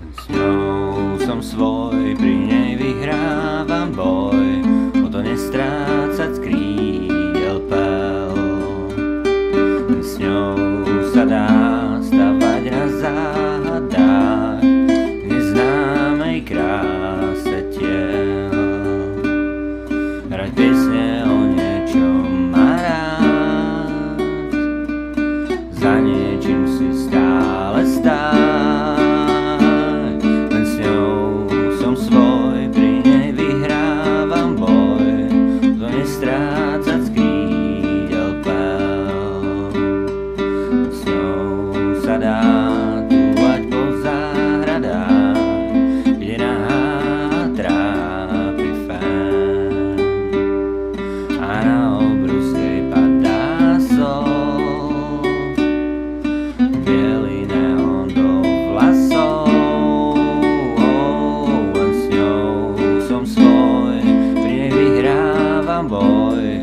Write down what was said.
S ňou som svoj, pri nej vyhrávam boj, o to nestrácať z krídel pel. S ňou sa dá stavať na záhadách, neznámej kráse tiel. Hrať piesne o niečom a rád, za niečím si stále stáť. Len s ňou som svoj, pri nej vyhrávam boj, to nestrácať z krídel pel. S ňou sa dá túlať po záhradách, kde nahá trápi fén. A na obrus jej padá sol, biely neon do vlasov. Len s ňou som svoj, pri nej vyhrávam boj,